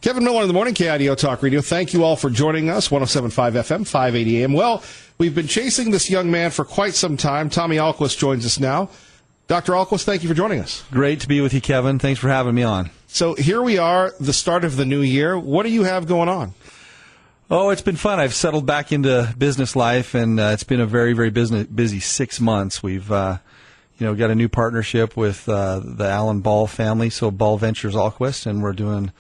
Kevin Miller in the morning, KIDO Talk Radio. Thank you all for joining us, 107.5 FM, 580 AM. Well, we've been chasing this young man for quite some time. Tommy Ahlquist joins us now. Dr. Ahlquist, thank you for joining us. Great to be with you, Kevin. Thanks for having me on. So here we are, the start of the new year. What do you have going on? Oh, it's been fun. I've settled back into business life, and it's been a very, very busy 6 months. We've got a new partnership with the Allen Ball family, so Ball Ventures Ahlquist, and we're doing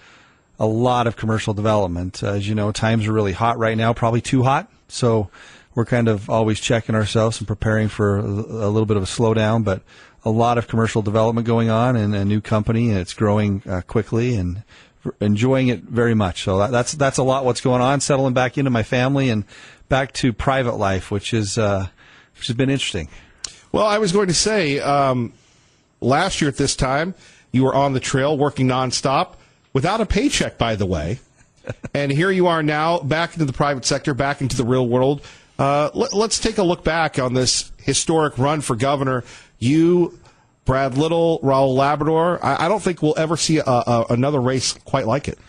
a lot of commercial development. As you know, times are really hot right now, probably too hot, so we're kind of always checking ourselves and preparing for a little bit of a slowdown, but a lot of commercial development going on in a new company, and it's growing quickly, and enjoying it very much. So that's a lot what's going on, settling back into my family and back to private life, which has been interesting. Well, I was going to say, last year at this time, you were on the trail working nonstop without a paycheck, by the way. And here you are now back into the private sector, back into the real world. Let's take a look back on this historic run for governor. You, Brad Little, Raul Labrador. I don't think we'll ever see another race quite like it.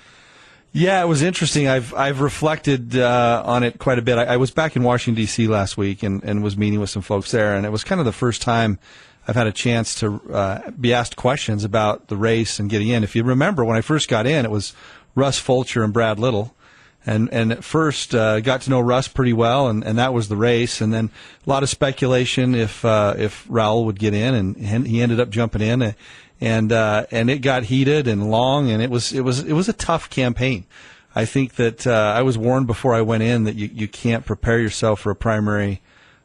Yeah, it was interesting. I've reflected on it quite a bit. I was back in Washington, D.C. last week and was meeting with some folks there, and it was kind of the first time I've had a chance to be asked questions about the race and getting in. If you remember, when I first got in, it was Russ Fulcher and Brad Little. And at first, got to know Russ pretty well, and that was the race. And then a lot of speculation if Raul would get in, and he ended up jumping in, and it got heated and long, and it was a tough campaign. I think that I was warned before I went in that you can't prepare yourself for a primary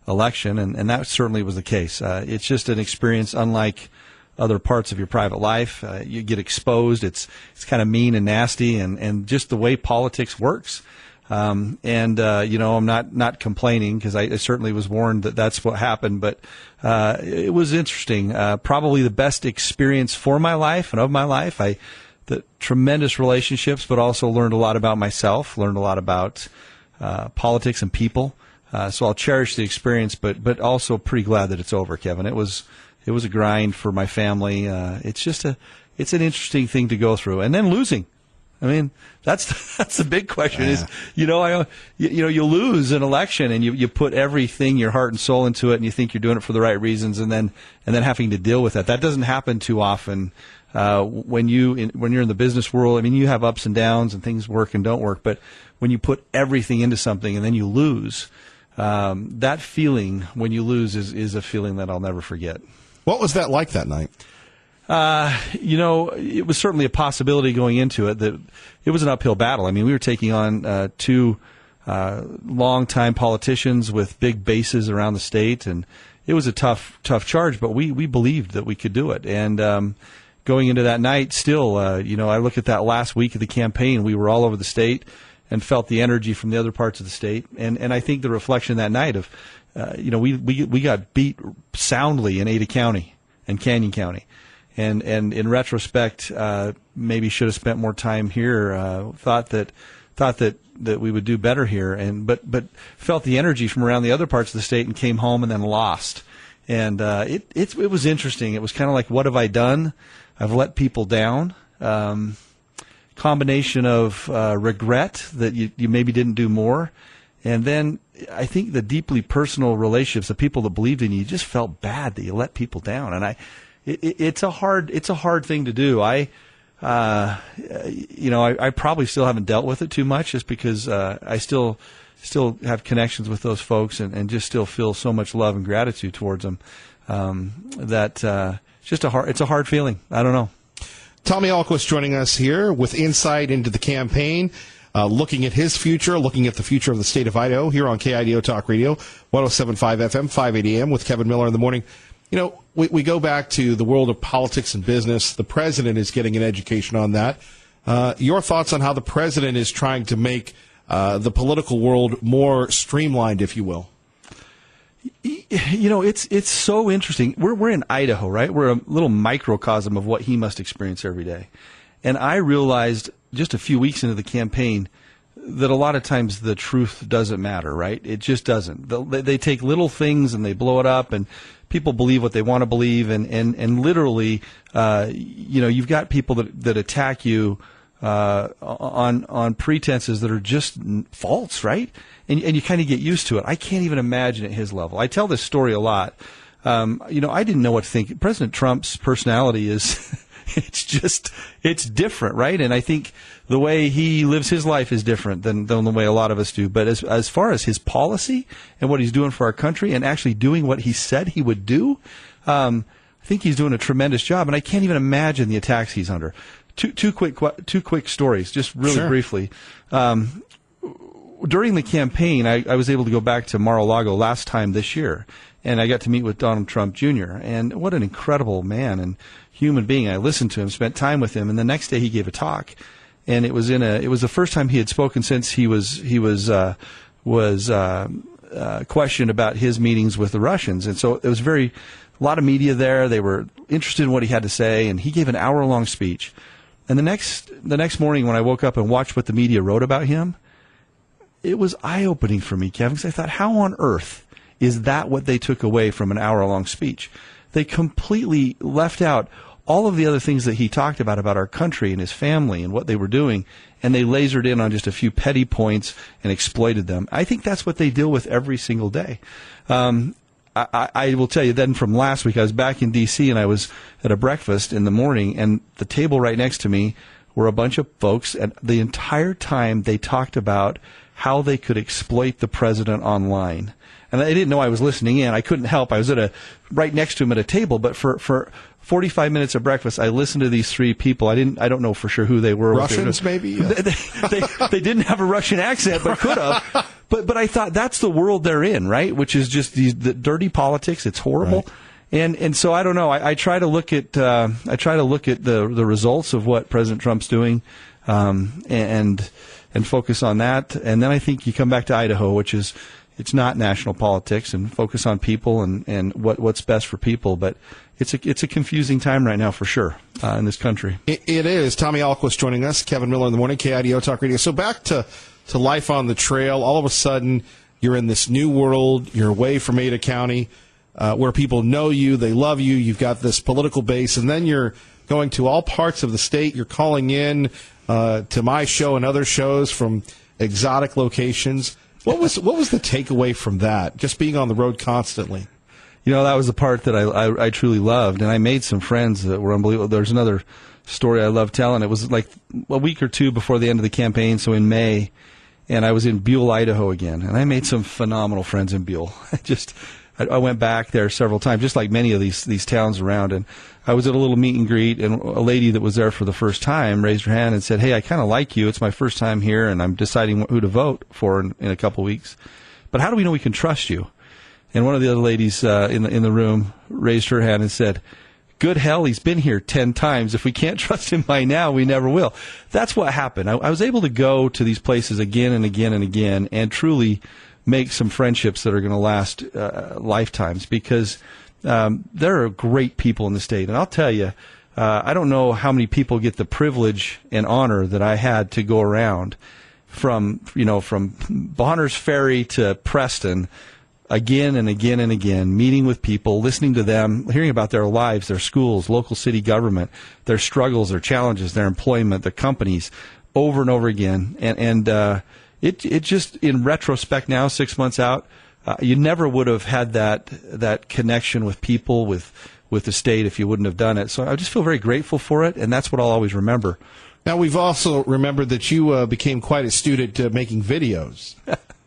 election, and that certainly was the case. It's just an experience unlike other parts of your private life. You get exposed. It's kind of mean and nasty, and just the way politics works. I'm not complaining because I certainly was warned that that's what happened, but it was interesting. Probably the best experience for my life and of my life. The tremendous relationships, but also learned a lot about myself, learned a lot about politics and people. So I'll cherish the experience, but also pretty glad that it's over, Kevin. It was a grind for my family. It's an interesting thing to go through, and then losing. I mean, that's the big question. Yeah. You lose an election, and you put everything, your heart and soul into it, and you think you're doing it for the right reasons, and then having to deal with that. That doesn't happen too often when you're in the business world. I mean, you have ups and downs, and things work and don't work. But when you put everything into something and then you lose, that feeling when you lose is a feeling that I'll never forget. What was that like that night? It was certainly a possibility going into it that it was an uphill battle. I mean, we were taking on two long-time politicians with big bases around the state, and it was a tough charge, but we believed that we could do it. And going into that night, still, I look at that last week of the campaign, we were all over the state and felt the energy from the other parts of the state. And I think the reflection that night of we got beat soundly in Ada County and Canyon County, and in retrospect, maybe should have spent more time here. Thought that we would do better here, but felt the energy from around the other parts of the state and came home and then lost. And it was interesting. It was kind of like, what have I done? I've let people down. Combination of regret that you maybe didn't do more. And then I think the deeply personal relationships, the people that believed in you, just felt bad that you let people down. And it's a hard thing to do. I probably still haven't dealt with it too much, just because I still have connections with those folks and just still feel so much love and gratitude towards them. It's a hard feeling. I don't know. Tommy Ahlquist joining us here with insight into the campaign. Looking at his future, looking at the future of the state of Idaho here on KIDO Talk Radio, 107.5 FM, 580 AM with Kevin Miller in the morning. We go back to the world of politics and business. The president is getting an education on that. Your thoughts on how the president is trying to make the political world more streamlined, if you will? It's so interesting. We're in Idaho, right? We're a little microcosm of what he must experience every day. And I realized just a few weeks into the campaign that a lot of times the truth doesn't matter, right? It just doesn't. They take little things and they blow it up, and people believe what they want to believe, and literally, you've got people that attack you on pretenses that are just false, right? And you kind of get used to it. I can't even imagine at his level. I tell this story a lot. I didn't know what to think. President Trump's personality is, it's different, right? And I think the way he lives his life is different than the way a lot of us do. But as far as his policy and what he's doing for our country and actually doing what he said he would do, I think he's doing a tremendous job. And I can't even imagine the attacks he's under. Two quick stories, just really briefly. During the campaign, I was able to go back to Mar-a-Lago last time this year, and I got to meet with Donald Trump Jr. And what an incredible man and human being! I listened to him, spent time with him, and the next day he gave a talk, and it was the first time he had spoken since he was questioned about his meetings with the Russians, and so there was a lot of media there. They were interested in what he had to say, and he gave an hour-long speech. And the next morning when I woke up and watched what the media wrote about him, it was eye-opening for me, Kevin, because I thought, how on earth is that what they took away from an hour-long speech? They completely left out all of the other things that he talked about our country and his family and what they were doing, and they lasered in on just a few petty points and exploited them. I think that's what they deal with every single day. I will tell you then from last week, I was back in D.C. and I was at a breakfast in the morning, and the table right next to me were a bunch of folks, and the entire time they talked about how they could exploit the president online. And they didn't know I was listening in. I couldn't help. I was right next to him at a table, but for 45 minutes of breakfast, I listened to these three people. I don't know for sure who they were. Russians, maybe? Yeah. They didn't have a Russian accent, but could have. But I thought that's the world they're in, right? Which is just the dirty politics. It's horrible. Right. And so I don't know. I try to look at the results of what President Trump's doing, and focus on that. And then I think you come back to Idaho, which is, it's not national politics, and focus on people and what's best for people. But it's a confusing time right now for sure in this country. It is. Tommy Alquist joining us, Kevin Miller in the morning, KIDO Talk Radio. So back to life on the trail. All of a sudden, you're in this new world. You're away from Ada County, where people know you, they love you. You've got this political base, and then you're going to all parts of the state. You're calling in to my show and other shows from exotic locations. What was the takeaway from that? Just being on the road constantly. That was the part that I truly loved, and I made some friends that were unbelievable. There's another story I love telling. It was like a week or two before the end of the campaign, so in May, and I was in Buell, Idaho again, and I made some phenomenal friends in Buell. I went back there several times, just like many of these towns around, and I was at a little meet and greet, and a lady that was there for the first time raised her hand and said, "Hey, I kind of like you. It's my first time here, and I'm deciding who to vote for in a couple weeks. But how do we know we can trust you?" And one of the other ladies in the room raised her hand and said, "Good hell, he's been here 10 times. If we can't trust him by now, we never will." That's what happened. I was able to go to these places again and again and again and truly make some friendships that are going to last lifetimes, because there are great people in the state. And I'll tell you, I don't know how many people get the privilege and honor that I had to go around from Bonner's Ferry to Preston, again and again and again, meeting with people, listening to them, hearing about their lives, their schools, local city government, their struggles, their challenges, their employment, their companies, over and over again. And it just, in retrospect now, 6 months out, you never would have had that connection with people, with the state, if you wouldn't have done it. So I just feel very grateful for it, and that's what I'll always remember. Now, we've also remembered that you became quite astute at making videos.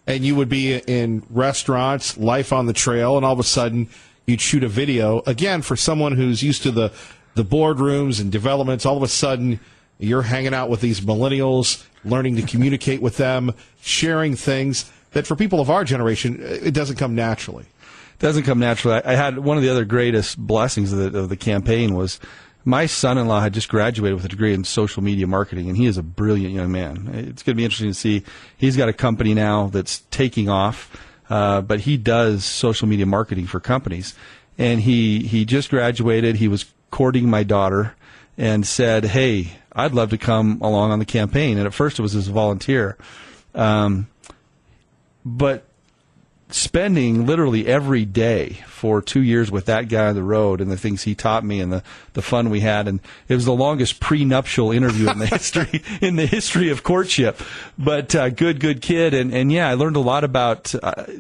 And you would be in restaurants, life on the trail, and all of a sudden you'd shoot a video. Again, for someone who's used to the boardrooms and developments, all of a sudden you're hanging out with these millennials, learning to communicate with them, sharing things that for people of our generation, it doesn't come naturally. It doesn't come naturally. I had one of the other greatest blessings of the campaign was my son-in-law had just graduated with a degree in social media marketing, and he is a brilliant young man. It's going to be interesting to see. He's got a company now that's taking off, but he does social media marketing for companies. And he just graduated. He was courting my daughter and said, "Hey, I'd love to come along on the campaign." And at first it was as a volunteer. But spending literally every day for 2 years with that guy on the road and the things he taught me and the fun we had, and it was the longest prenuptial interview in the history of courtship. But good kid, and yeah, I learned a lot about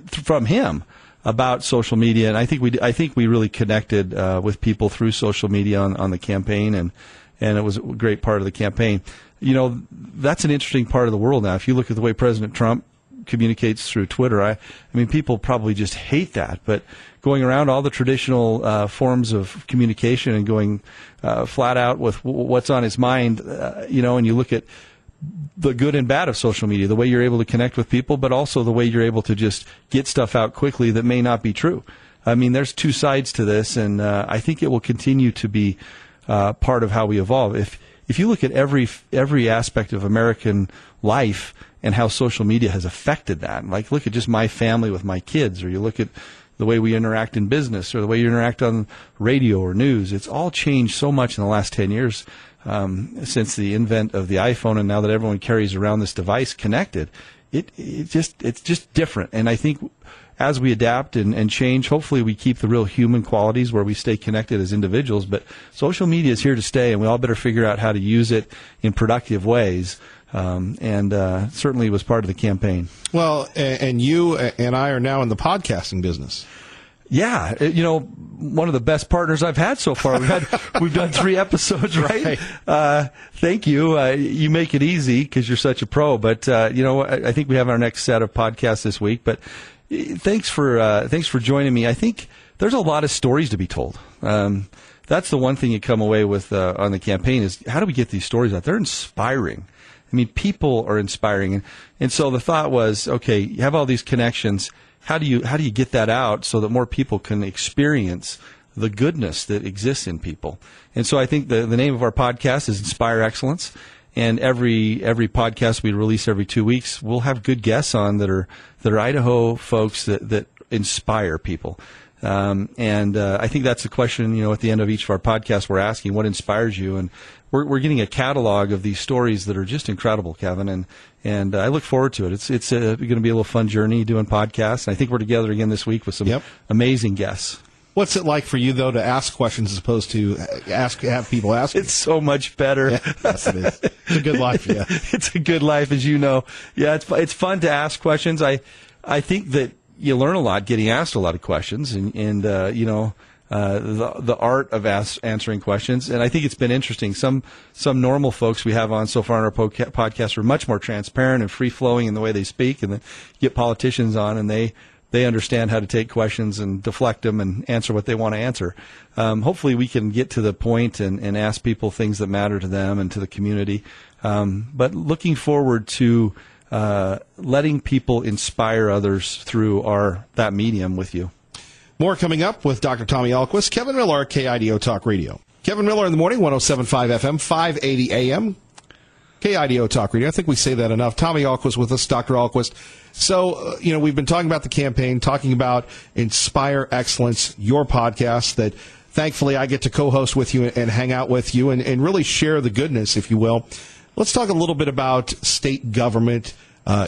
from him about social media, and I think we really connected with people through social media on the campaign, and it was a great part of the campaign. You know, that's an interesting part of the world now. If you look at the way President Trump communicates through Twitter, I mean, people probably just hate that. But going around all the traditional forms of communication and going flat out with what's on his mind, you know, and you look at the good and bad of social media, the way you're able to connect with people, but also the way you're able to just get stuff out quickly that may not be true. I mean, there's two sides to this, and I think it will continue to be part of how we evolve. If you look at every aspect of American life and how social media has affected that, like look at just my family with my kids, or you look at the way we interact in business, or the way you interact on radio or news, it's all changed so much in the last 10 years since the invent of the iPhone, and now that everyone carries around this device connected, it's just different. And I think as we adapt and change, hopefully we keep the real human qualities where we stay connected as individuals. But social media is here to stay, and we all better figure out how to use it in productive ways. And certainly was part of the campaign. Well, and you and I are now in the podcasting business. Yeah, you know, one of the best partners I've had so far. We've done 3 episodes, right? Thank you. You make it easy because you're such a pro. But you know, I think we have our next set of podcasts this week. But thanks for joining me. I think there's a lot of stories to be told. That's the one thing you come away with on the campaign is how do we get these stories out? They're inspiring. I mean, people are inspiring, and so the thought was, okay, you have all these connections. How do you get that out so that more people can experience the goodness that exists in people? And so I think the name of our podcast is Inspire Excellence. And every podcast we release every 2 weeks, we'll have good guests on that are Idaho folks that inspire people. And I think that's the question, you know, at the end of each of our podcasts, we're asking what inspires you, and we're getting a catalog of these stories that are just incredible, Kevin, and I look forward to it. It's going to be a little fun journey doing podcasts. And I think we're together again this week with some amazing guests. What's it like for you, though, to ask questions as opposed to have people ask? It's so much better. Yeah, yes, it is. It's a good life, yeah. It's a good life, as you know. Yeah, it's fun to ask questions. I think that you learn a lot getting asked a lot of questions, and you know, the art of answering questions. And I think it's been interesting. Some normal folks we have on so far on our podcast are much more transparent and free-flowing in the way they speak, and then you get politicians on, and they understand how to take questions and deflect them and answer what they want to answer. Hopefully we can get to the point and ask people things that matter to them and to the community. But looking forward to letting people inspire others through that medium with you. More coming up with Dr. Tommy Ahlquist, Kevin Miller, KIDO Talk Radio. Kevin Miller in the morning, 107.5 FM, 580 AM. KIDO Talk Radio. I think we say that enough. Tommy Ahlquist with us, Dr. Ahlquist. So, you know, we've been talking about the campaign, talking about Inspire Excellence, your podcast that thankfully I get to co-host with you and hang out with you and really share the goodness, if you will. Let's talk a little bit about state government.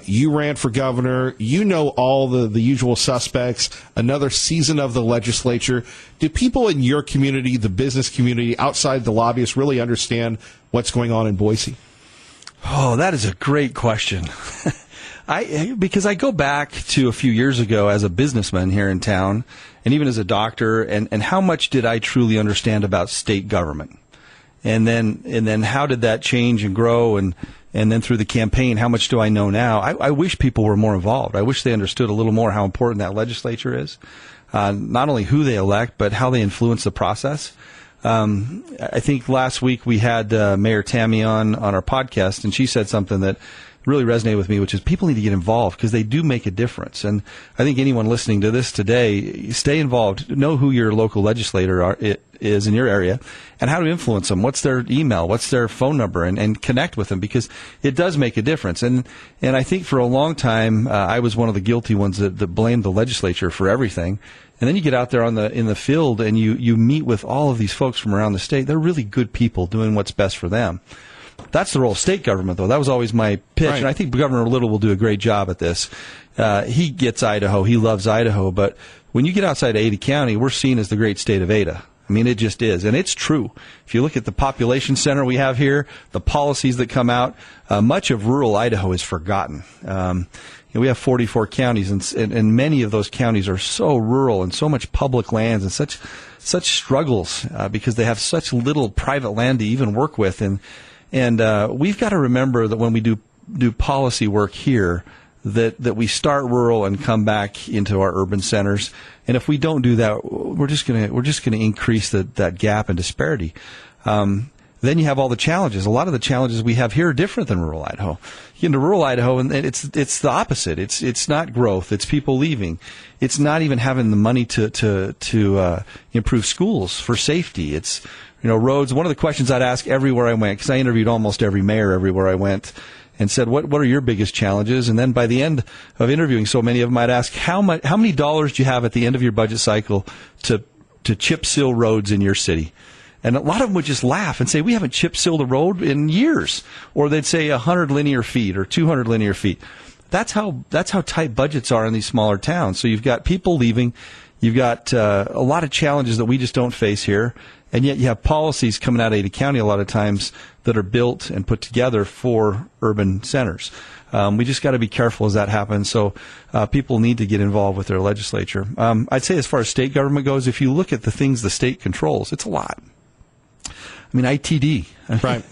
You ran for governor. You know all the usual suspects. Another season of the legislature. Do people in your community, the business community, outside the lobbyists, really understand what's going on in Boise? Oh, that is a great question. Because I go back to a few years ago as a businessman here in town, and even as a doctor, and how much did I truly understand about state government? And then how did that change and grow? And then through the campaign, how much do I know now? I wish people were more involved. I wish they understood a little more how important that legislature is. Not only who they elect, but how they influence the process. I think last week we had Mayor Tammy on our podcast, and she said something that really resonated with me, which is people need to get involved because they do make a difference. And I think anyone listening to this today, stay involved. Know who your local legislator is in your area and how to influence them. What's their email? What's their phone number? And connect with them because it does make a difference. And I think for a long time, I was one of the guilty ones that blamed the legislature for everything. And then you get out there in the field and you meet with all of these folks from around the state. They're really good people doing what's best for them. That's the role of state government, though. That was always my pitch, Right. and I think Governor Little will do a great job at this. He gets Idaho. He loves Idaho, but when you get outside of Ada County, we're seen as the great state of Ada. I mean, it just is, and it's true. If you look at the population center we have here, the policies that come out, much of rural Idaho is forgotten. We have 44 counties, and many of those counties are so rural and so much public lands and such struggles because they have such little private land to even work with, and we've got to remember that when we do policy work here, that we start rural and come back into our urban centers. And if we don't do that, we're just gonna increase that gap and disparity. Then you have all the challenges. A lot of the challenges we have here are different than rural Idaho. You get into rural Idaho, and it's the opposite. It's not growth. It's people leaving. It's not even having the money to improve schools for safety. It's roads. One of the questions I'd ask everywhere I went, because I interviewed almost every mayor everywhere I went, and said, what are your biggest challenges? And then by the end of interviewing so many of them, I'd ask, how many dollars do you have at the end of your budget cycle to chip seal roads in your city? And a lot of them would just laugh and say, we haven't chip sealed a road in years. Or they'd say 100 linear feet or 200 linear feet. That's how tight budgets are in these smaller towns. So you've got people leaving. You've got a lot of challenges that we just don't face here. And yet you have policies coming out of Ada County a lot of times that are built and put together for urban centers. We just got to be careful as that happens. So people need to get involved with their legislature. I'd say as far as state government goes, if you look at the things the state controls, it's a lot. I mean, ITD. Right.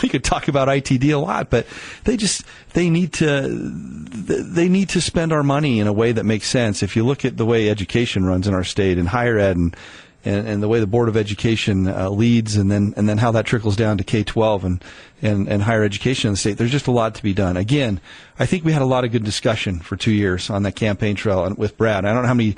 We could talk about ITD a lot, but they need to spend our money in a way that makes sense. If you look at the way education runs in our state and higher ed and the way the Board of Education leads, and then how that trickles down to K-12 and higher education in the state, there's just a lot to be done. Again, I think we had a lot of good discussion for 2 years on that campaign trail with Brad. I don't know how many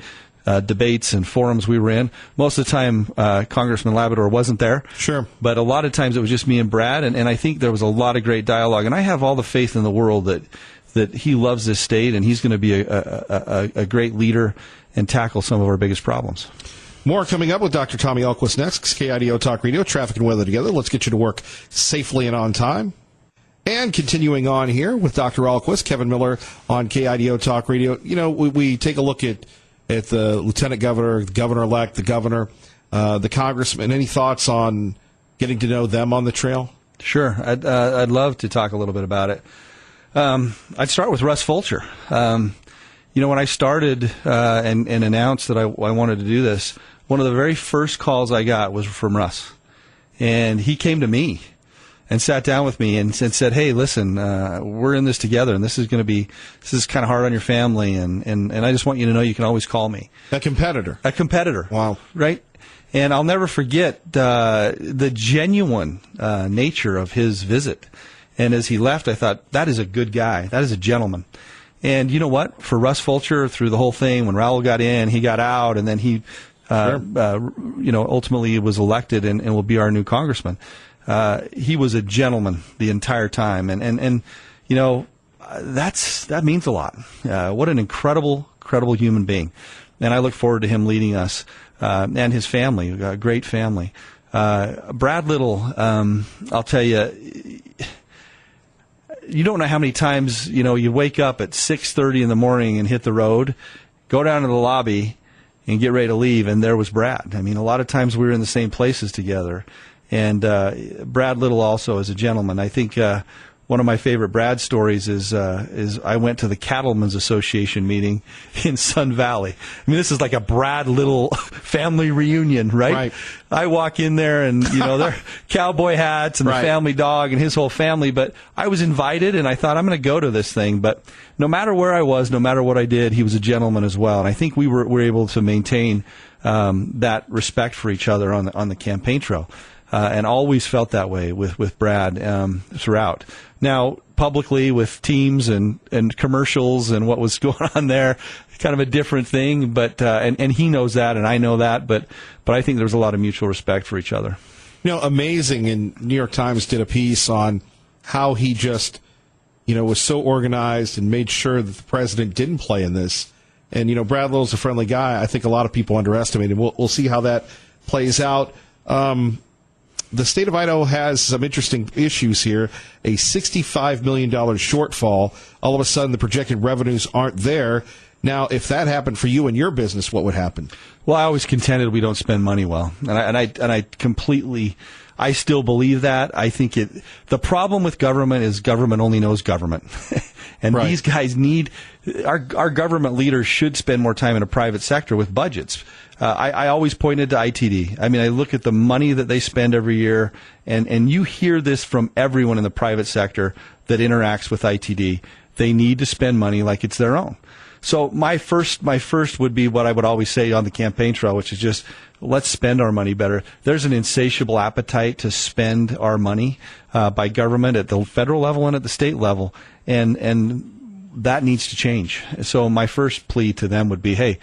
debates and forums we were in. Most of the time, Congressman Labrador wasn't there. Sure. But a lot of times it was just me and Brad, and I think there was a lot of great dialogue. And I have all the faith in the world that he loves this state, and he's going to be a great leader and tackle some of our biggest problems. More coming up with Dr. Tommy Ahlquist next. KIDO Talk Radio, traffic and weather together. Let's get you to work safely and on time. And continuing on here with Dr. Ahlquist, Kevin Miller on KIDO Talk Radio. We take a look at the lieutenant governor, the governor-elect, the governor, the congressman. Any thoughts on getting to know them on the trail? Sure. I'd love to talk a little bit about it. I'd start with Russ Fulcher. When I started and announced that I wanted to do this, one of the very first calls I got was from Russ. And he came to me and sat down with me and said, hey, listen, we're in this together, and this is kind of hard on your family, and I just want you to know you can always call me. A competitor. Wow. Right? And I'll never forget the genuine nature of his visit. And as he left, I thought, that is a good guy. That is a gentleman. And you know what? For Russ Fulcher, through the whole thing, when Raul got in, he got out, and then he, ultimately was elected and will be our new congressman. He was a gentleman the entire time, and that means a lot. What an incredible human being, and I look forward to him leading us and his family, a great family. Brad Little, I'll tell you. You don't know how many times, you wake up at 6:30 in the morning and hit the road, go down to the lobby and get ready to leave, and there was Brad. I mean, a lot of times we were in the same places together. And Brad Little also is a gentleman. I think one of my favorite Brad stories is I went to the Cattlemen's Association meeting in Sun Valley. I mean, this is like a Brad Little family reunion, right? I walk in there, and they're cowboy hats and the family dog and his whole family. But I was invited, and I thought, I'm going to go to this thing. But no matter where I was, no matter what I did, he was a gentleman as well. And I think we were able to maintain that respect for each other on the campaign trail. And always felt that way with Brad throughout. Now, publicly with teams and commercials and what was going on there, kind of a different thing. But and he knows that, and I know that. But I think there's a lot of mutual respect for each other. Amazing. And New York Times did a piece on how he just, was so organized and made sure that the president didn't play in this. And Brad Little's a friendly guy. I think a lot of people underestimate him. We'll see how that plays out. the state of Idaho has some interesting issues here. A $65 million shortfall. All of a sudden, the projected revenues aren't there. Now, if that happened for you and your business, what would happen? Well, I always contended we don't spend money well, and I completely, I still believe that. I think the problem with government is government only knows government, and right. These guys need our government leaders should spend more time in a private sector with budgets. I always pointed to ITD. I mean, I look at the money that they spend every year, and you hear this from everyone in the private sector that interacts with ITD. They need to spend money like it's their own. So my first would be what I would always say on the campaign trail, which is just let's spend our money better. There's an insatiable appetite to spend our money by government at the federal level and at the state level, and that needs to change. So my first plea to them would be, hey,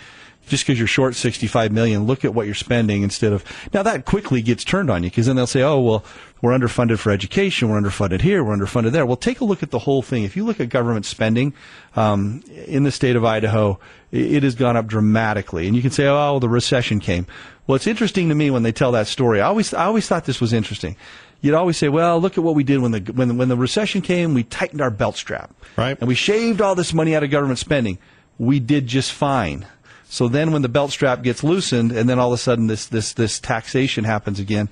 just because you're short $65 million, look at what you're spending instead of. Now that quickly gets turned on you because then they'll say, oh, well, we're underfunded for education, we're underfunded here, we're underfunded there. Well, take a look at the whole thing. If you look at government spending in the state of Idaho, it has gone up dramatically. And you can say, oh, the recession came. Well, it's interesting to me when they tell that story. I always thought this was interesting. You'd always say, well, look at what we did when the recession came. We tightened our belt strap, right, and we shaved all this money out of government spending. We did just fine. So then when the belt strap gets loosened and then all of a sudden this taxation happens again,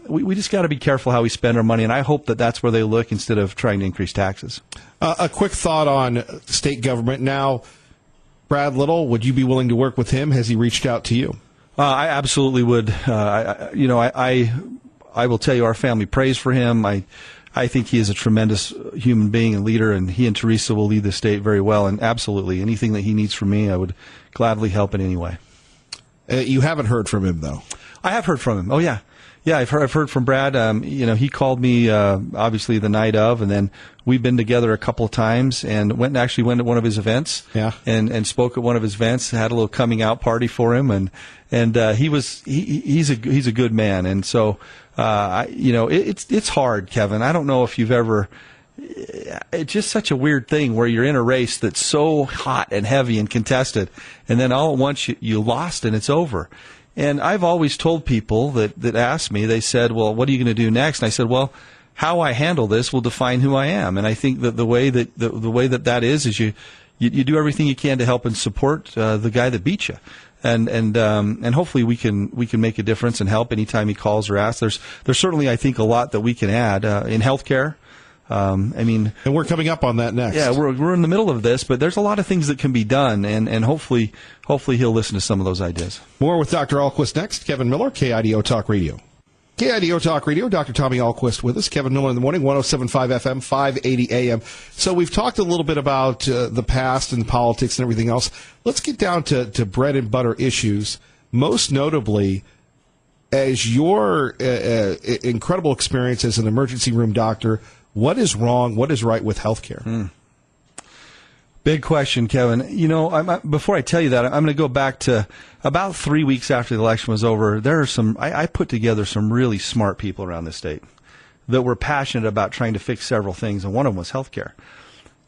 we just got to be careful how we spend our money, and I hope that that's where they look instead of trying to increase taxes. A quick thought on state government. Now, Brad Little, would you be willing to work with him? Has he reached out to you? I absolutely would. I will tell you our family prays for him. I think he is a tremendous human being and leader, and he and Teresa will lead the state very well. And absolutely, anything that he needs from me, I would gladly help in any way. You haven't heard from him, though. I have heard from him. Oh, yeah. Yeah, I've heard from Brad. He called me, obviously, the night of, and then we've been together a couple of times and went to one of his events. Yeah. And spoke at one of his events, had a little coming out party for him, and he's a good man. And so, it's hard, Kevin. I don't know if you've ever. It's just such a weird thing where you're in a race that's so hot and heavy and contested, and then all at once you lost and it's over. And I've always told people that ask me, they said, well, what are you going to do next? And I said, well, how I handle this will define who I am. And I think that the way that is you do everything you can to help and support the guy that beat you. And hopefully we can make a difference and help anytime he calls or asks. There's certainly, I think, a lot that we can add in healthcare. And we're coming up on that next. Yeah, we're in the middle of this, but there's a lot of things that can be done, and hopefully he'll listen to some of those ideas. More with Dr. Ahlquist next. Kevin Miller, KIDO Talk Radio. KIDO Talk Radio, Dr. Tommy Ahlquist with us. Kevin Miller in the morning, 107.5 FM, 580 AM. So we've talked a little bit about the past and politics and everything else. Let's get down to bread and butter issues, most notably as your incredible experience as an emergency room doctor. What is wrong? What is right with healthcare? Big question, Kevin. Before I tell you that, I'm going to go back to about 3 weeks after the election was over. There are I put together some really smart people around the state that were passionate about trying to fix several things, and one of them was healthcare.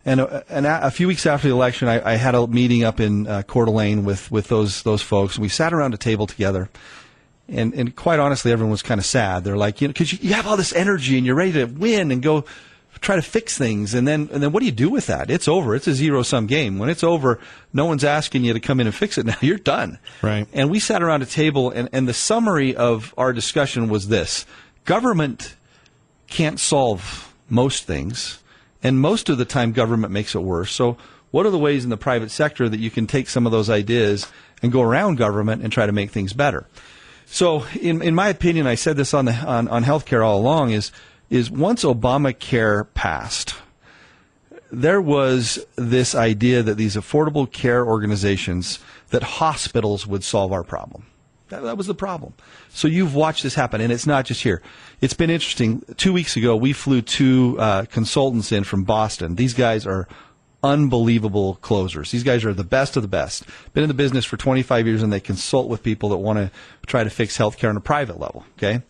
And a few weeks after the election, I had a meeting up in Coeur d'Alene with those folks, and we sat around a table together. And quite honestly, everyone was kind of sad. They're like, because you have all this energy and you're ready to win and go try to fix things, and then what do you do with that? It's over. It's a zero-sum game. When it's over, no one's asking you to come in and fix it now. You're done. Right. And we sat around a table, and the summary of our discussion was this: government can't solve most things, and most of the time government makes it worse. So what are the ways in the private sector that you can take some of those ideas and go around government and try to make things better? So, in my opinion, I said this on healthcare all along, is once Obamacare passed, there was this idea that these affordable care organizations, that hospitals would solve our problem. That was the problem. So you've watched this happen, and it's not just here. It's been interesting. 2 weeks ago, we flew two consultants in from Boston. These guys are unbelievable closers. These guys are the best of the best. Been in the business for 25 years, and they consult with people that want to try to fix healthcare on a private level. Okay,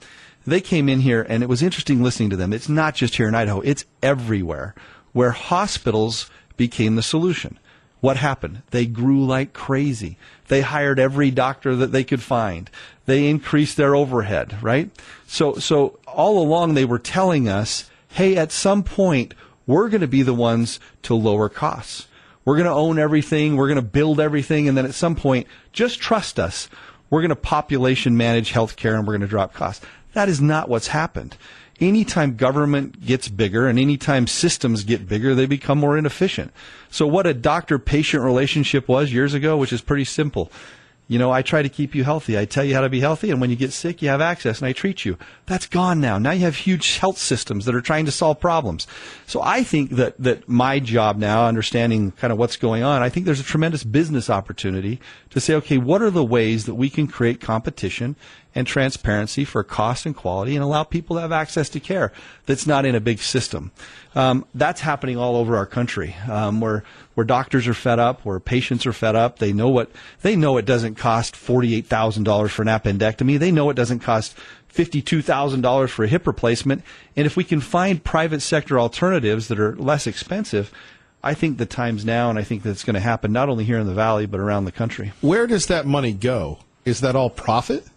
they came in here, and it was interesting listening to them. It's not just here in Idaho; it's everywhere where hospitals became the solution. What happened? They grew like crazy. They hired every doctor that they could find. They increased their overhead, right? So all along they were telling us, hey, at some point, we're going to be the ones to lower costs. We're going to own everything. We're going to build everything. And then at some point, just trust us. We're going to population manage healthcare and we're going to drop costs. That is not what's happened. Anytime government gets bigger and anytime systems get bigger, they become more inefficient. So what a doctor-patient relationship was years ago, which is pretty simple. You know, I try to keep you healthy. I tell you how to be healthy, and when you get sick, you have access, and I treat you. That's gone now. Now you have huge health systems that are trying to solve problems. So I think that my job now, understanding kind of what's going on, I think there's a tremendous business opportunity to say, okay, what are the ways that we can create competition and transparency for cost and quality and allow people to have access to care that's not in a big system. That's happening all over our country, where doctors are fed up, where patients are fed up. They know it doesn't cost $48,000 for an appendectomy. They know it doesn't cost $52,000 for a hip replacement. And if we can find private sector alternatives that are less expensive, I think the time's now, and I think that's going to happen not only here in the Valley, but around the country. Where does that money go? Is that all profit?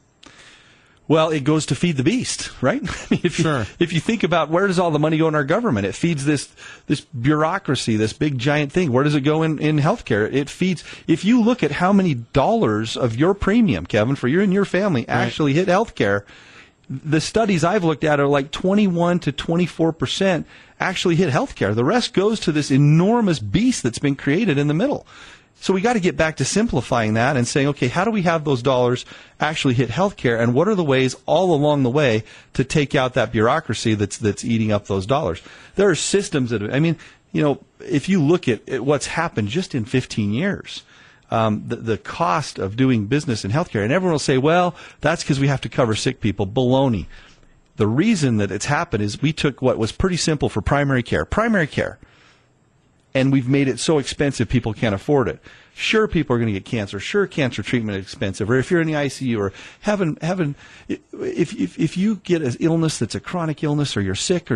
Well, it goes to feed the beast, right? I mean, if you think about where does all the money go in our government, it feeds this bureaucracy, this big giant thing. Where does it go in healthcare? It feeds. If you look at how many dollars of your premium, Kevin, for you and your family actually hit healthcare, the studies I've looked at are like 21 to 24% actually hit healthcare. The rest goes to this enormous beast that's been created in the middle. So we got to get back to simplifying that and saying, okay, how do we have those dollars actually hit healthcare, and what are the ways all along the way to take out that bureaucracy that's eating up those dollars? There are systems that, I mean, you know, if you look at what's happened just in 15 years, the cost of doing business in healthcare, and everyone will say, well, that's because we have to cover sick people. Baloney. The reason that it's happened is we took what was pretty simple for primary care, and we've made it so expensive people can't afford it. Sure, people are going to get cancer. Sure, cancer treatment is expensive. Or if you're in the ICU, or if you get an illness that's a chronic illness, or you're sick,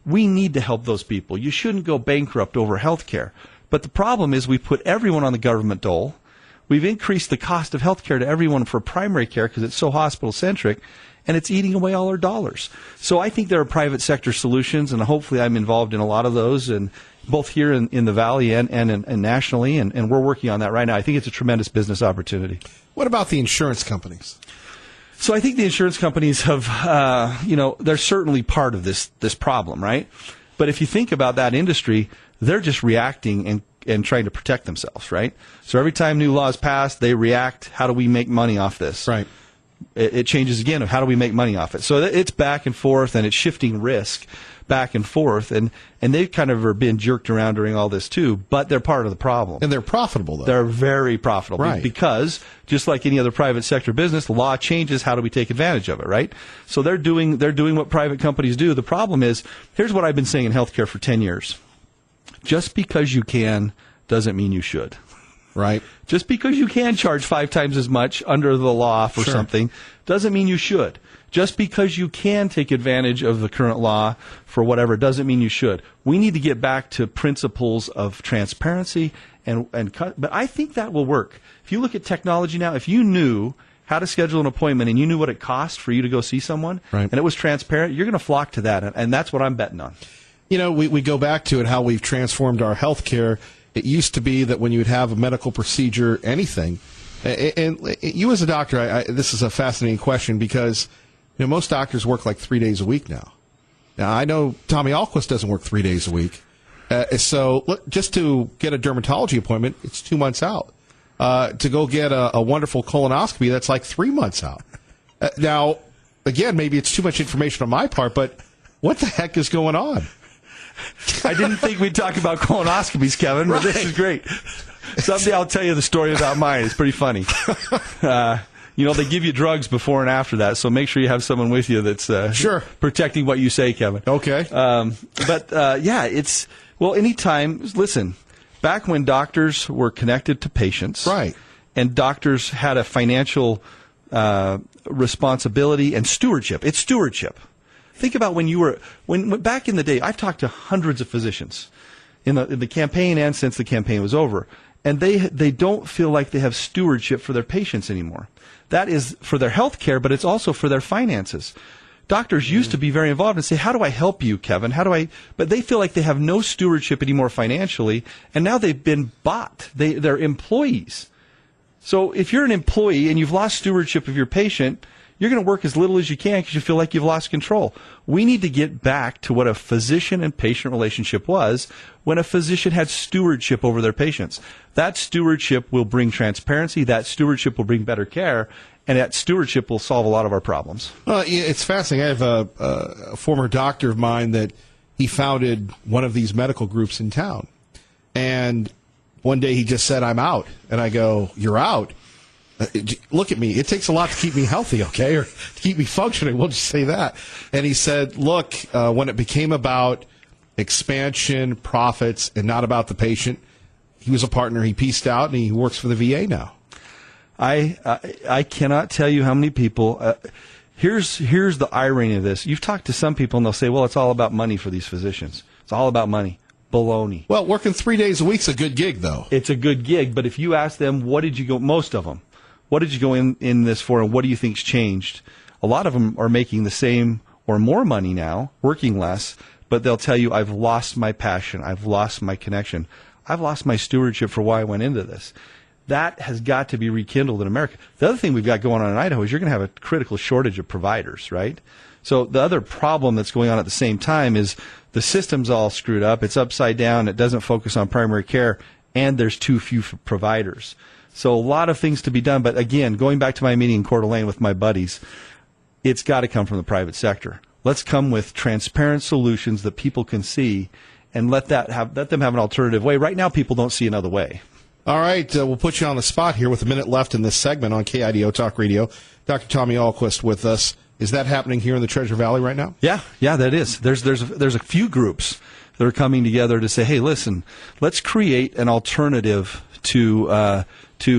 we need to help those people. You shouldn't go bankrupt over health care. But the problem is we put everyone on the government dole. We've increased the cost of health care to everyone for primary care because it's so hospital-centric, and it's eating away all our dollars. So I think there are private sector solutions, and hopefully I'm involved in a lot of those, and both here in the Valley and nationally, and we're working on that right now. I think it's a tremendous business opportunity. What about the insurance companies? So I think the insurance companies have, they're certainly part of this problem, right? But if you think about that industry, they're just reacting and trying to protect themselves, right? So every time new laws pass, they react. How do we make money off this? Right. It changes again of how do we make money off it. So it's back and forth, and it's shifting risk back and forth, and they kind of are being jerked around during all this too, but they're part of the problem. And they're profitable, though. They're very profitable, right? Because just like any other private sector business, the law changes. How do we take advantage of it, right? So they're doing what private companies do. The problem is, here's what I've been saying in healthcare for 10 years. Just because you can doesn't mean you should. Right. Just because you can charge 5 times as much under the law for something doesn't mean you should. Just because you can take advantage of the current law for whatever doesn't mean you should. We need to get back to principles of transparency but I think that will work. If you look at technology now, if you knew how to schedule an appointment and you knew what it cost for you to go see someone, and it was transparent, you're going to flock to that, and that's what I'm betting on. You know, we go back to it, how we've transformed our health care. It used to be that when you would have a medical procedure, anything, and you as a doctor, this is a fascinating question because most doctors work like 3 days a week now. Now, I know Tommy Ahlquist doesn't work 3 days a week. So look, just to get a dermatology appointment, it's 2 months out. To go get a wonderful colonoscopy, that's like 3 months out. Now, again, maybe it's too much information on my part, but what the heck is going on? I didn't think we'd talk about colonoscopies, Kevin, but this is great. Someday I'll tell you the story about mine. It's pretty funny. They give you drugs before and after that, so make sure you have someone with you that's protecting what you say, Kevin. Okay. Anytime, listen, back when doctors were connected to patients, right, and doctors had a financial responsibility and stewardship. It's stewardship. Think about when back in the day, I've talked to hundreds of physicians in the campaign and since the campaign was over. and they don't feel like they have stewardship for their patients anymore. That is for their health care, but it's also for their finances. Doctors used to be very involved and say, how do I help you, Kevin? But they feel like they have no stewardship anymore financially, and now they've been bought. They're employees. So if you're an employee and you've lost stewardship of your patient, you're going to work as little as you can because you feel like you've lost control. We need to get back to what a physician and patient relationship was when a physician had stewardship over their patients. That stewardship will bring transparency. That stewardship will bring better care. And that stewardship will solve a lot of our problems. Well, it's fascinating. I have a former doctor of mine that he founded one of these medical groups in town. And one day he just said, I'm out. And I go, you're out? Look at me. It takes a lot to keep me healthy, okay, or to keep me functioning. We'll just say that. And he said, look, when it became about expansion, profits, and not about the patient, he was a partner. He pieced out, and he works for the VA now. I cannot tell you how many people. Here's the irony of this. You've talked to some people, and they'll say, well, it's all about money for these physicians. It's all about money. Baloney. Well, working 3 days a week's a good gig, though. It's a good gig, but if you ask them, what did you go, most of them, what did you go in this for, and what do you think's changed? A lot of them are making the same or more money now, working less, but they'll tell you, I've lost my passion. I've lost my connection. I've lost my stewardship for why I went into this. That has got to be rekindled in America. The other thing we've got going on in Idaho is you're going to have a critical shortage of providers, right? So the other problem that's going on at the same time is the system's all screwed up. It's upside down. It doesn't focus on primary care, and there's too few providers. So a lot of things to be done. But again, going back to my meeting in Coeur d'Alene with my buddies, it's got to come from the private sector. Let's come with transparent solutions that people can see, and let them have an alternative way. Right now, people don't see another way. All right, we'll put you on the spot here with a minute left in this segment on KIDO Talk Radio. Dr. Tommy Ahlquist with us. Is that happening here in the Treasure Valley right now? Yeah, that is. There's a few groups that are coming together to say, hey, listen, let's create an alternative to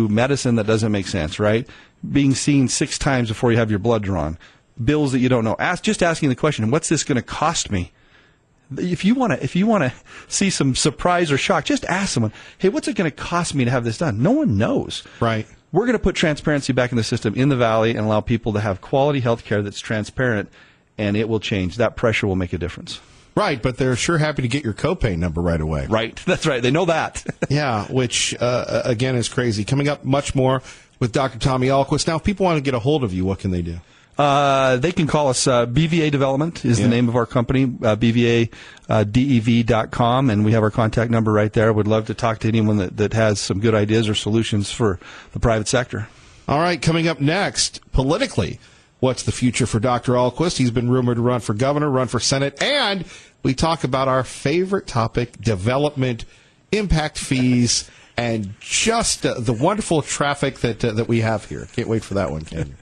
medicine that doesn't make sense, right? Being seen 6 times before you have your blood drawn, bills that you don't know. Just asking the question, what's this going to cost me? If you want to see some surprise or shock, just ask someone, hey, what's it going to cost me to have this done? No one knows. Right. We're going to put transparency back in the system in the Valley and allow people to have quality health care that's transparent, and it will change. That pressure will make a difference. Right, but they're sure happy to get your copay number right away. Right, that's right. They know that. Yeah, which, again, is crazy. Coming up much more with Dr. Tommy Ahlquist. Now, if people want to get a hold of you, what can they do? They can call us. BVA Development is the name of our company, BVADEV.com, and we have our contact number right there. Would love to talk to anyone that has some good ideas or solutions for the private sector. All right, coming up next, politically, what's the future for Dr. Ahlquist? He's been rumored to run for governor, run for Senate, and we talk about our favorite topic, development, impact fees, and just the wonderful traffic that we have here. Can't wait for that one, can you?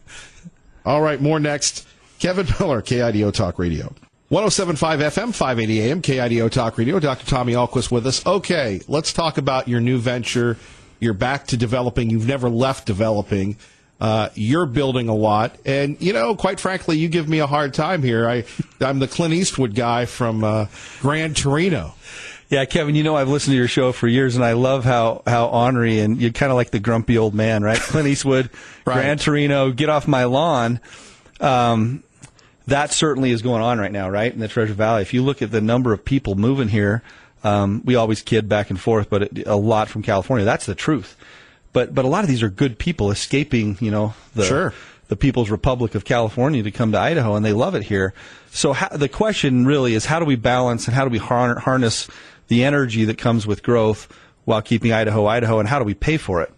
All right, more next. Kevin Miller, KIDO Talk Radio. 107.5 FM, 580 AM, KIDO Talk Radio. Dr. Tommy Ahlquist with us. Okay, let's talk about your new venture. You're back to developing. You've never left developing. You're building a lot. And, quite frankly, you give me a hard time here. I'm the Clint Eastwood guy from Gran Torino. Yeah, Kevin, I've listened to your show for years, and I love how ornery, and you're kind of like the grumpy old man, right? Clint Eastwood, right. Gran Torino, get off my lawn. That certainly is going on right now, right, in the Treasure Valley. If you look at the number of people moving here, we always kid back and forth, but a lot from California. That's the truth. But a lot of these are good people escaping, the People's Republic of California to come to Idaho, and they love it here. So the question really is, how do we balance and how do we harness the energy that comes with growth while keeping Idaho, and how do we pay for it?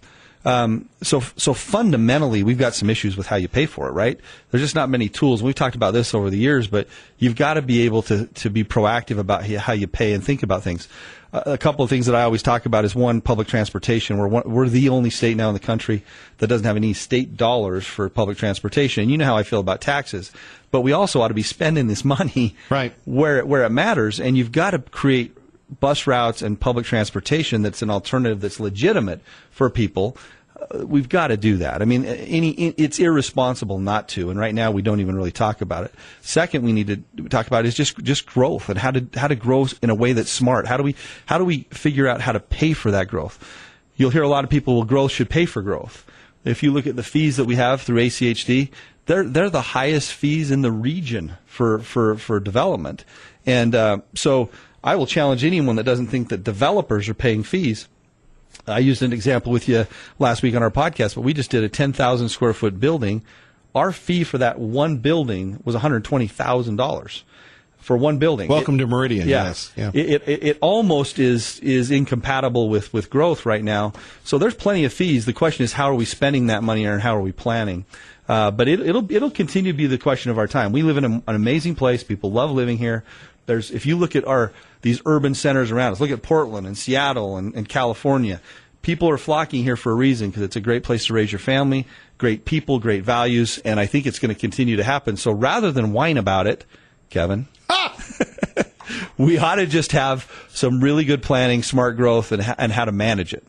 So fundamentally, we've got some issues with how you pay for it, right? There's just not many tools. We've talked about this over the years, but you've got to be able to be proactive about how you pay and think about things. A couple of things that I always talk about is, one, public transportation. We're the only state now in the country that doesn't have any state dollars for public transportation. And you know how I feel about taxes. But we also ought to be spending this money right where it matters. And you've got to create bus routes and public transportation that's an alternative that's legitimate for people. We've got to do that. I mean, it's irresponsible not to, and right now we don't even really talk about it. Second, we need to talk about is just growth and how to grow in a way that's smart. How do we figure out how to pay for that growth? you'll hear a lot of people, well, growth should pay for growth. If you look at the fees that we have through ACHD, they're the highest fees in the region for development. And so I will challenge anyone that doesn't think that developers are paying fees. I used an example with you last week on our podcast, but we just did a 10,000 square foot building. Our fee for that one building was $120,000 for one building. Welcome to Meridian. Yes. Yeah. It almost is incompatible with growth right now. So there's plenty of fees. The question is, how are we spending that money, and how are we planning? But it'll continue to be the question of our time. We live in an amazing place. People love living here. If you look at these urban centers around us, look at Portland and Seattle and California. People are flocking here for a reason, because it's a great place to raise your family, great people, great values, and I think it's going to continue to happen. So rather than whine about it, Kevin, we ought to just have some really good planning, smart growth, and how to manage it.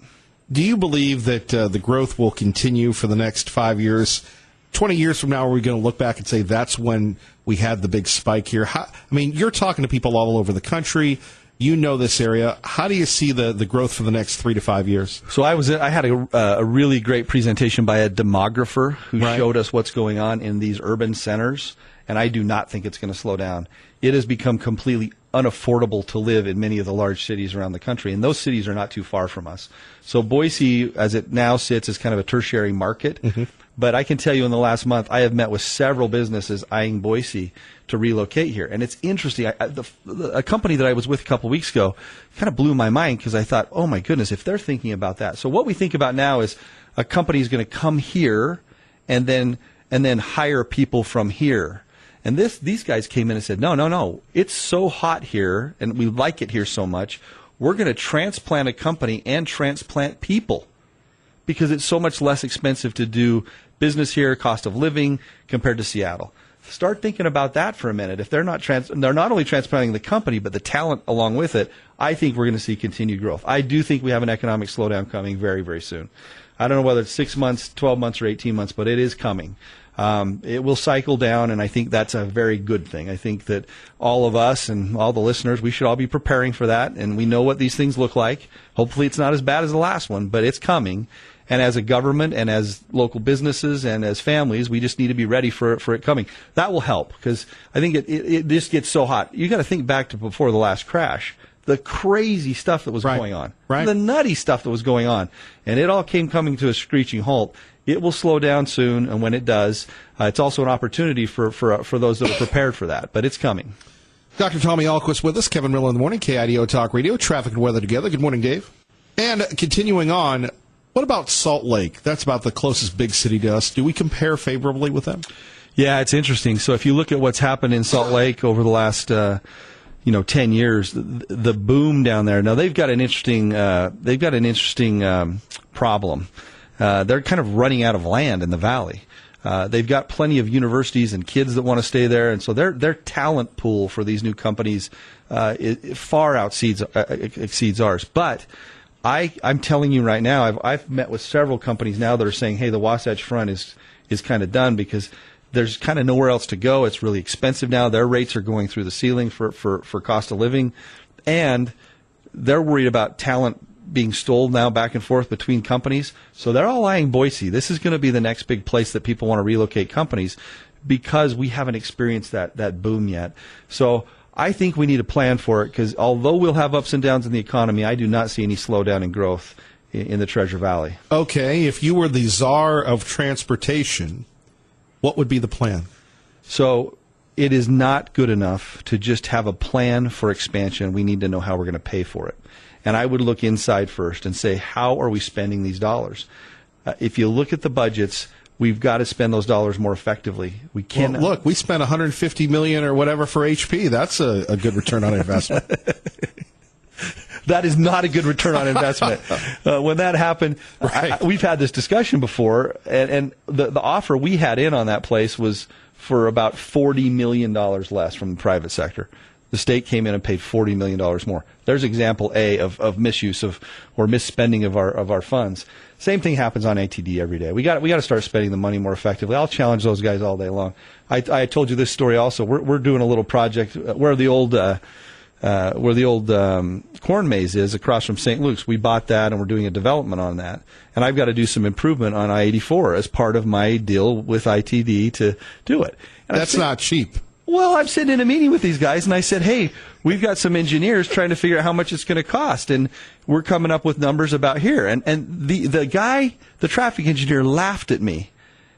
Do you believe that the growth will continue for the next 5 years? 20 years from now, are we going to look back and say that's when we had the big spike here? You're talking to people all over the country. You know this area. How do you see the growth for the next 3 to 5 years? So I had a really great presentation by a demographer who showed us what's going on in these urban centers, and I do not think it's going to slow down. It has become completely unaffordable to live in many of the large cities around the country, and those cities are not too far from us. So Boise, as it now sits, is kind of a tertiary market. Mm-hmm. But I can tell you in the last month, I have met with several businesses eyeing Boise to relocate here. And it's interesting. A company that I was with a couple weeks ago kind of blew my mind, because I thought, oh, my goodness, if they're thinking about that. So what we think about now is a company is going to come here and then hire people from here. And these guys came in and said, no, it's so hot here, and we like it here so much, we're going to transplant a company and transplant people, because it's so much less expensive to do business here, cost of living, compared to Seattle. Start thinking about that for a minute. If they're not only transplanting the company, but the talent along with it, I think we're going to see continued growth. I do think we have an economic slowdown coming very, very soon. I don't know whether it's 6 months, 12 months, or 18 months, but it is coming. It will cycle down, and I think that's a very good thing. I think that all of us and all the listeners, we should all be preparing for that, and we know what these things look like. Hopefully it's not as bad as the last one, but it's coming. And as a government and as local businesses and as families, we just need to be ready for it coming. That will help, because I think it just gets so hot. You got to think back to before the last crash, the crazy stuff that was going on, the nutty stuff that was going on, and it all coming to a screeching halt. It will slow down soon, and when it does, it's also an opportunity for those that are prepared for that. But it's coming. Dr. Tommy Ahlquist with us, Kevin Miller in the morning, KIDO Talk Radio, traffic and weather together. Good morning, Dave. And continuing on, what about Salt Lake? That's about the closest big city to us. Do we compare favorably with them? Yeah, it's interesting. So if you look at what's happened in Salt Lake over the last 10 years, the boom down there. Now they've got an interesting problem. They're kind of running out of land in the valley. They've got plenty of universities and kids that want to stay there, and so their talent pool for these new companies it far exceeds ours. But I'm telling you right now, I've met with several companies now that are saying, hey, the Wasatch Front is kind of done, because there's kind of nowhere else to go. It's really expensive now. Their rates are going through the ceiling for cost of living, and they're worried about talent being stolen now back and forth between companies. So they're all eyeing Boise. This is going to be the next big place that people want to relocate companies, because we haven't experienced that boom yet. So I think we need to plan for it, because although we'll have ups and downs in the economy, I do not see any slowdown in growth in the Treasure Valley. Okay, if you were the czar of transportation, what would be the plan? So it is not good enough to just have a plan for expansion. We need to know how we're going to pay for it. And I would look inside first and say, how are we spending these dollars? If you look at the budgets, we've got to spend those dollars more effectively. We can't. Well, look, we spent $150 million or whatever for HP. That's a good return on investment. That is not a good return on investment. When that happened, we've had this discussion before, and the offer we had in on that place was for about $40 million less from the private sector. The state came in and paid $40 million more. There's example A of misuse or misspending of our funds. Same thing happens on ATD every day. We got to start spending the money more effectively. I'll challenge those guys all day long. I told you this story also. We're doing a little project where the old where the old corn maze is across from St. Luke's. We bought that, and we're doing a development on that. And I've got to do some improvement on I-84 as part of my deal with ITD to do it. And That's not cheap. Well, I'm sitting in a meeting with these guys, and I said, hey, we've got some engineers trying to figure out how much it's going to cost, and we're coming up with numbers about here. And the guy, the traffic engineer, laughed at me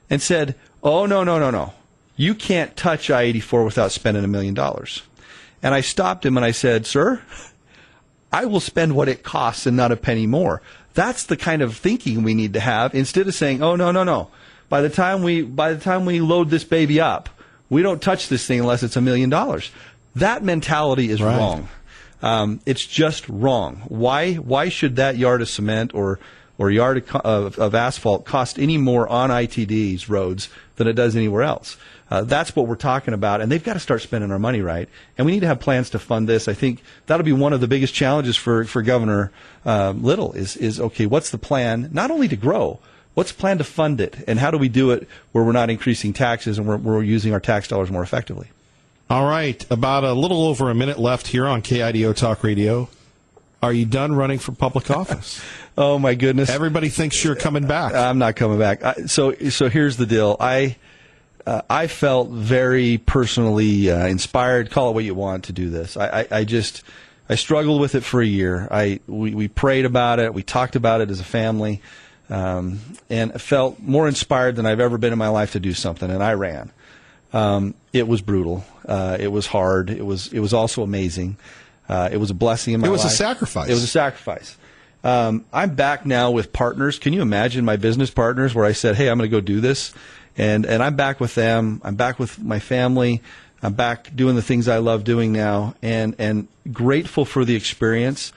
and said, oh, no. You can't touch I-84 without spending $1 million. And I stopped him and I said, sir, I will spend what it costs and not a penny more. That's the kind of thinking we need to have, instead of saying, oh, no. By the time we load this baby up, we don't touch this thing unless it's $1 million. That mentality is wrong. It's just wrong. Why should that yard of cement or yard of asphalt cost any more on ITD's roads than it does anywhere else? That's what we're talking about, and they've got to start spending our money right. And we need to have plans to fund this. I think that'll be one of the biggest challenges for Governor Little is okay, what's the plan, not only to grow, what's the plan to fund it, and how do we do it where we're not increasing taxes and we're using our tax dollars more effectively? All right, about a little over a minute left here on KIDO Talk Radio. Are you done running for public office? Oh, my goodness. Everybody thinks you're coming back. I'm not coming back. So here's the deal. I felt very personally inspired, call it what you want, to do this. I struggled with it for a year. We prayed about it. We talked about it as a family, and felt more inspired than I've ever been in my life to do something, and I ran. It was brutal. It was hard. It was also amazing. It was a blessing in my life. It was a sacrifice. It was a sacrifice. I'm back now with partners. Can you imagine my business partners where I said, hey, I'm going to go do this? And I'm back with them. I'm back with my family. I'm back doing the things I love doing now, and grateful for the experience.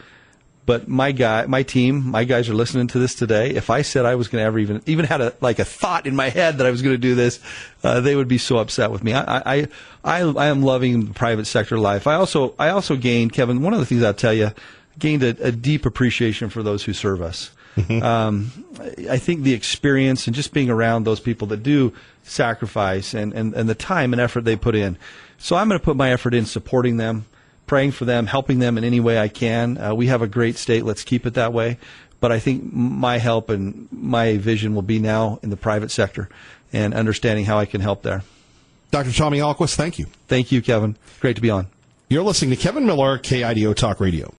But my team, my guys are listening to this today. If I said I was going to ever even had a thought in my head that I was going to do this, they would be so upset with me. I am loving the private sector life. I also gained, Kevin, one of the things I'll tell you, gained a deep appreciation for those who serve us. Mm-hmm. I think the experience and just being around those people that do sacrifice and the time and effort they put in. So I'm going to put my effort in supporting them, praying for them, helping them in any way I can. We have a great state. Let's keep it that way. But I think my help and my vision will be now in the private sector and understanding how I can help there. Dr. Tommy Alquist, thank you. Thank you, Kevin. Great to be on. You're listening to Kevin Miller, KIDO Talk Radio.